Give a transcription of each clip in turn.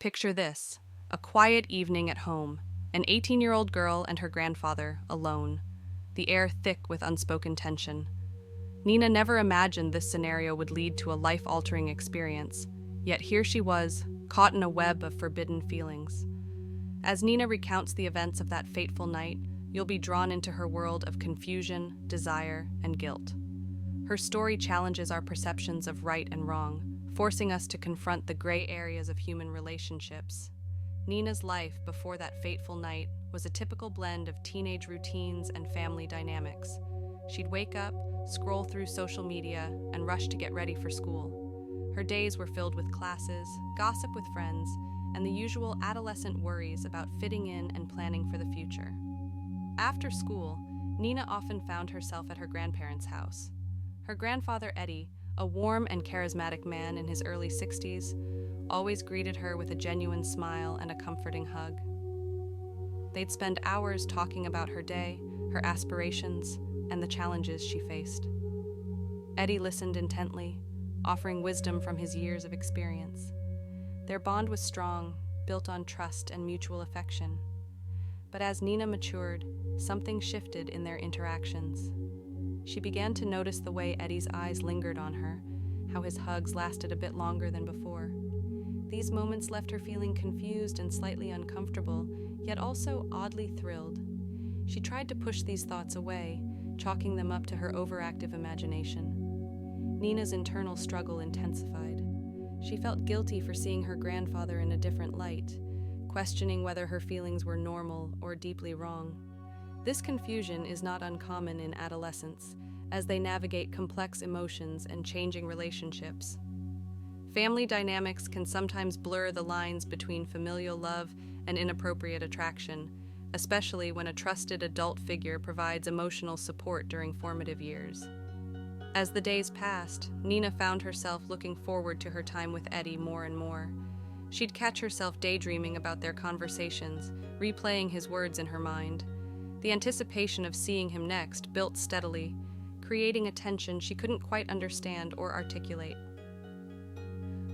Picture this: a quiet evening at home, an 18-year-old girl and her grandfather, alone, the air thick with unspoken tension. Nina never imagined this scenario would lead to a life-altering experience, yet here she was, caught in a web of forbidden feelings. As Nina recounts the events of that fateful night, you'll be drawn into her world of confusion, desire, and guilt. Her story challenges our perceptions of right and wrong, forcing us to confront the gray areas of human relationships. Nina's life before that fateful night was a typical blend of teenage routines and family dynamics. She'd wake up, scroll through social media, and rush to get ready for school. Her days were filled with classes, gossip with friends, and the usual adolescent worries about fitting in and planning for the future. After school, Nina often found herself at her grandparents' house. Her grandfather, Eddie, a warm and charismatic man in his early 60s, always greeted her with a genuine smile and a comforting hug. They'd spend hours talking about her day, her aspirations, and the challenges she faced. Eddie listened intently, offering wisdom from his years of experience. Their bond was strong, built on trust and mutual affection. But as Nina matured, something shifted in their interactions. She began to notice the way Eddie's eyes lingered on her, how his hugs lasted a bit longer than before. These moments left her feeling confused and slightly uncomfortable, yet also oddly thrilled. She tried to push these thoughts away, chalking them up to her overactive imagination. Nina's internal struggle intensified. She felt guilty for seeing her grandfather in a different light, questioning whether her feelings were normal or deeply wrong. This confusion is not uncommon in adolescence, as they navigate complex emotions and changing relationships. Family dynamics can sometimes blur the lines between familial love and inappropriate attraction, especially when a trusted adult figure provides emotional support during formative years. As the days passed, Nina found herself looking forward to her time with Eddie more and more. She'd catch herself daydreaming about their conversations, replaying his words in her mind. The anticipation of seeing him next built steadily, creating a tension she couldn't quite understand or articulate.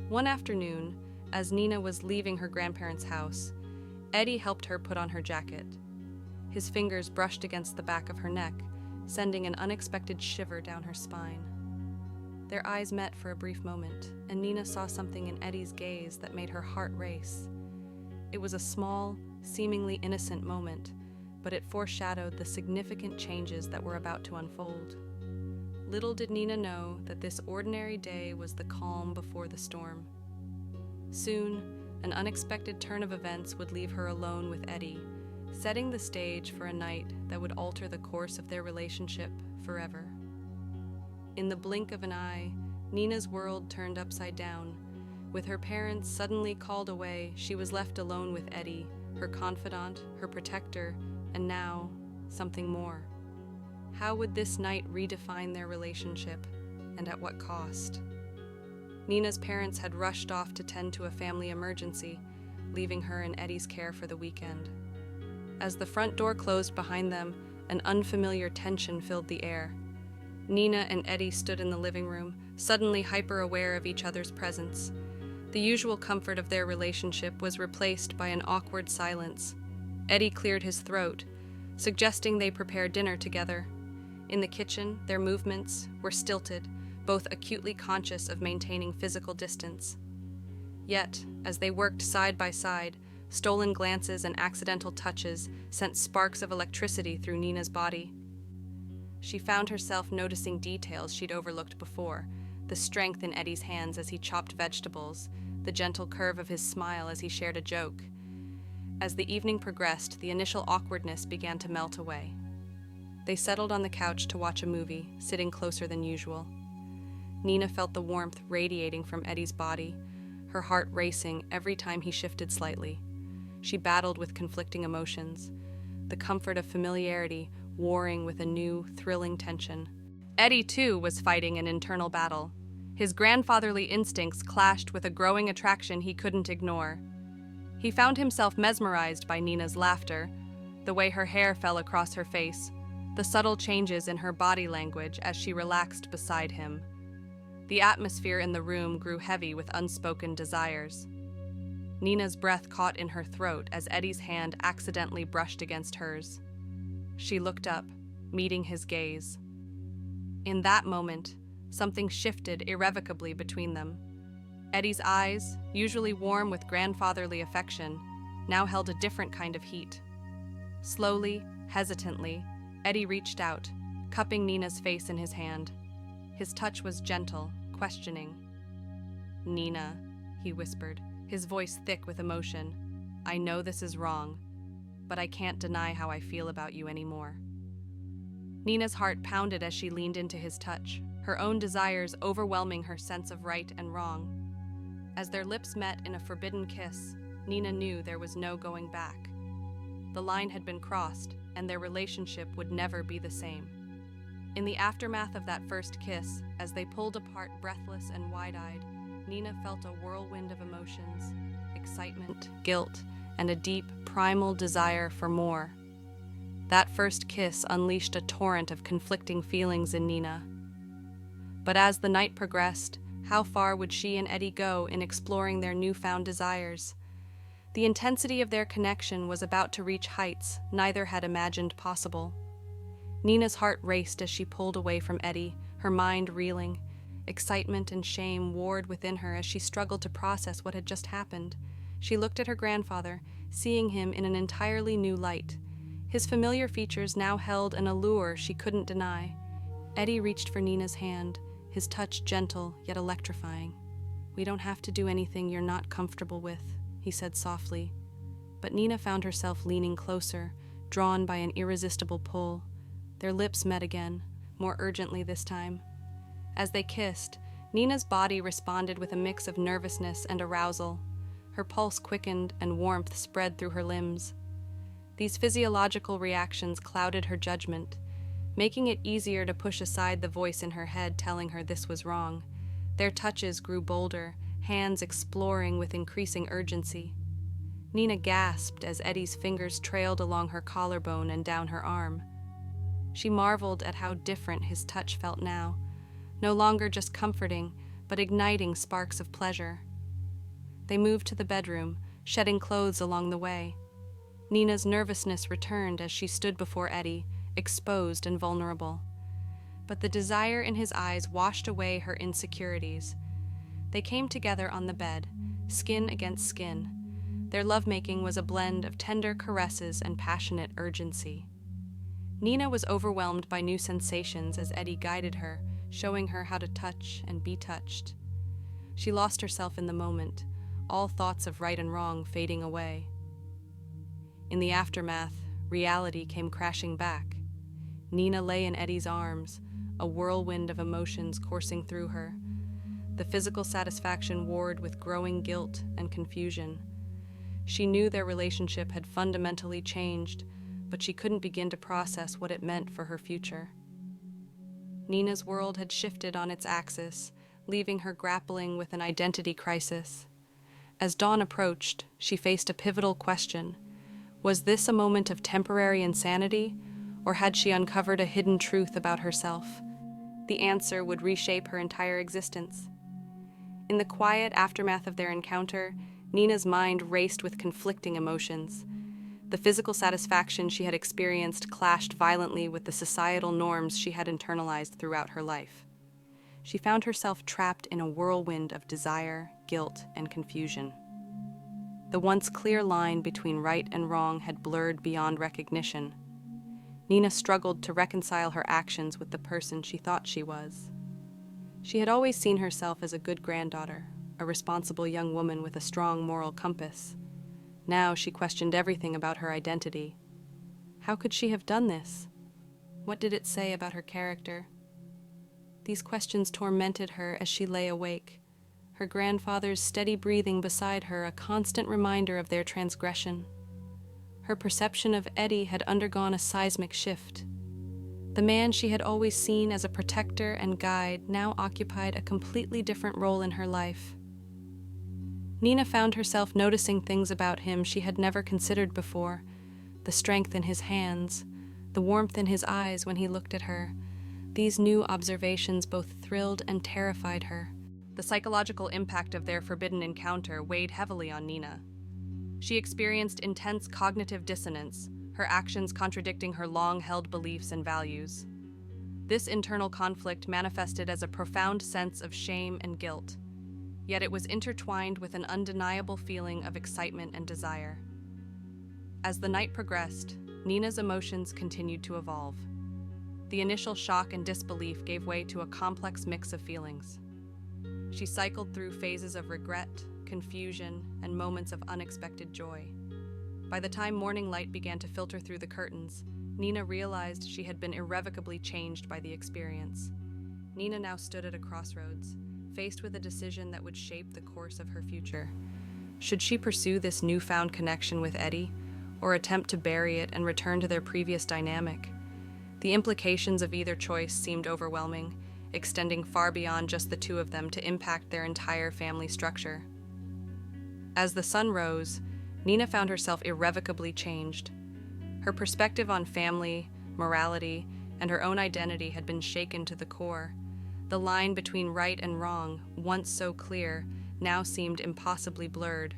One afternoon, as Nina was leaving her grandparents' house, Eddie helped her put on her jacket. His fingers brushed against the back of her neck, sending an unexpected shiver down her spine. Their eyes met for a brief moment, and Nina saw something in Eddie's gaze that made her heart race. It was a small, seemingly innocent moment, but it foreshadowed the significant changes that were about to unfold. Little did Nina know that this ordinary day was the calm before the storm. Soon, an unexpected turn of events would leave her alone with Eddie, setting the stage for a night that would alter the course of their relationship forever. In the blink of an eye, Nina's world turned upside down. With her parents suddenly called away, she was left alone with Eddie, her confidant, her protector, and now, something more. How would this night redefine their relationship, and at what cost? Nina's parents had rushed off to tend to a family emergency, leaving her in Eddie's care for the weekend. As the front door closed behind them, an unfamiliar tension filled the air. Nina and Eddie stood in the living room, suddenly hyper-aware of each other's presence. The usual comfort of their relationship was replaced by an awkward silence. Eddie cleared his throat, suggesting they prepare dinner together. In the kitchen, their movements were stilted, both acutely conscious of maintaining physical distance. Yet, as they worked side by side, stolen glances and accidental touches sent sparks of electricity through Nina's body. She found herself noticing details she'd overlooked before, the strength in Eddie's hands as he chopped vegetables, the gentle curve of his smile as he shared a joke. As the evening progressed, the initial awkwardness began to melt away. They settled on the couch to watch a movie, sitting closer than usual. Nina felt the warmth radiating from Eddie's body, her heart racing every time he shifted slightly. She battled with conflicting emotions, the comfort of familiarity warring with a new, thrilling tension. Eddie, too, was fighting an internal battle. His grandfatherly instincts clashed with a growing attraction he couldn't ignore. He found himself mesmerized by Nina's laughter, the way her hair fell across her face, the subtle changes in her body language as she relaxed beside him. The atmosphere in the room grew heavy with unspoken desires. Nina's breath caught in her throat as Eddie's hand accidentally brushed against hers. She looked up, meeting his gaze. In that moment, something shifted irrevocably between them. Eddie's eyes, usually warm with grandfatherly affection, now held a different kind of heat. Slowly, hesitantly, Eddie reached out, cupping Nina's face in his hand. His touch was gentle, questioning. "Nina," he whispered, his voice thick with emotion, "I know this is wrong, but I can't deny how I feel about you anymore." Nina's heart pounded as she leaned into his touch, her own desires overwhelming her sense of right and wrong. As their lips met in a forbidden kiss, Nina knew there was no going back. The line had been crossed, and their relationship would never be the same. In the aftermath of that first kiss, as they pulled apart breathless and wide-eyed, Nina felt a whirlwind of emotions, excitement, guilt, and a deep, primal desire for more. That first kiss unleashed a torrent of conflicting feelings in Nina. But as the night progressed, how far would she and Eddie go in exploring their newfound desires? The intensity of their connection was about to reach heights neither had imagined possible. Nina's heart raced as she pulled away from Eddie, her mind reeling. Excitement and shame warred within her as she struggled to process what had just happened. She looked at her grandfather, seeing him in an entirely new light. His familiar features now held an allure she couldn't deny. Eddie reached for Nina's hand, his touch gentle yet electrifying. "We don't have to do anything you're not comfortable with," he said softly. But Nina found herself leaning closer, drawn by an irresistible pull. Their lips met again, more urgently this time. As they kissed, Nina's body responded with a mix of nervousness and arousal. Her pulse quickened and warmth spread through her limbs. These physiological reactions clouded her judgment, making it easier to push aside the voice in her head telling her this was wrong. Their touches grew bolder, hands exploring with increasing urgency. Nina gasped as Eddie's fingers trailed along her collarbone and down her arm. She marveled at how different his touch felt now, no longer just comforting, but igniting sparks of pleasure. They moved to the bedroom, shedding clothes along the way. Nina's nervousness returned as she stood before Eddie, exposed and vulnerable. But the desire in his eyes washed away her insecurities. They came together on the bed, skin against skin. Their lovemaking was a blend of tender caresses and passionate urgency. Nina was overwhelmed by new sensations as Eddie guided her, showing her how to touch and be touched. She lost herself in the moment, all thoughts of right and wrong fading away. In the aftermath, reality came crashing back. Nina lay in Eddie's arms, a whirlwind of emotions coursing through her. The physical satisfaction warred with growing guilt and confusion. She knew their relationship had fundamentally changed, but she couldn't begin to process what it meant for her future. Nina's world had shifted on its axis, leaving her grappling with an identity crisis. As dawn approached, she faced a pivotal question. Was this a moment of temporary insanity, or had she uncovered a hidden truth about herself? The answer would reshape her entire existence. In the quiet aftermath of their encounter, Nina's mind raced with conflicting emotions. The physical satisfaction she had experienced clashed violently with the societal norms she had internalized throughout her life. She found herself trapped in a whirlwind of desire, guilt, and confusion. The once clear line between right and wrong had blurred beyond recognition. Nina struggled to reconcile her actions with the person she thought she was. She had always seen herself as a good granddaughter, a responsible young woman with a strong moral compass. Now she questioned everything about her identity. How could she have done this? What did it say about her character? These questions tormented her as she lay awake, her grandfather's steady breathing beside her a constant reminder of their transgression. Her perception of Eddie had undergone a seismic shift. The man she had always seen as a protector and guide now occupied a completely different role in her life. Nina found herself noticing things about him she had never considered before: the strength in his hands, the warmth in his eyes when he looked at her. These new observations both thrilled and terrified her. The psychological impact of their forbidden encounter weighed heavily on Nina. She experienced intense cognitive dissonance, her actions contradicting her long-held beliefs and values. This internal conflict manifested as a profound sense of shame and guilt, yet it was intertwined with an undeniable feeling of excitement and desire. As the night progressed, Nina's emotions continued to evolve. The initial shock and disbelief gave way to a complex mix of feelings. She cycled through phases of regret, confusion, and moments of unexpected joy. By the time morning light began to filter through the curtains, Nina realized she had been irrevocably changed by the experience. Nina now stood at a crossroads, faced with a decision that would shape the course of her future. Should she pursue this newfound connection with Eddie, or attempt to bury it and return to their previous dynamic? The implications of either choice seemed overwhelming, extending far beyond just the two of them to impact their entire family structure. As the sun rose, Nina found herself irrevocably changed. Her perspective on family, morality, and her own identity had been shaken to the core. The line between right and wrong, once so clear, now seemed impossibly blurred.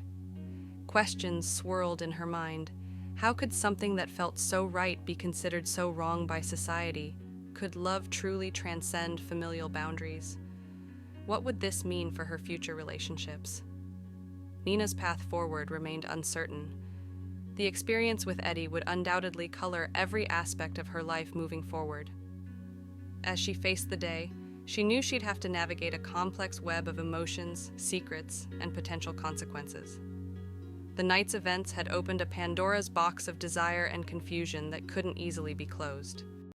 Questions swirled in her mind. How could something that felt so right be considered so wrong by society? Could love truly transcend familial boundaries? What would this mean for her future relationships? Nina's path forward remained uncertain. The experience with Eddie would undoubtedly color every aspect of her life moving forward. As she faced the day, she knew she'd have to navigate a complex web of emotions, secrets, and potential consequences. The night's events had opened a Pandora's box of desire and confusion that couldn't easily be closed.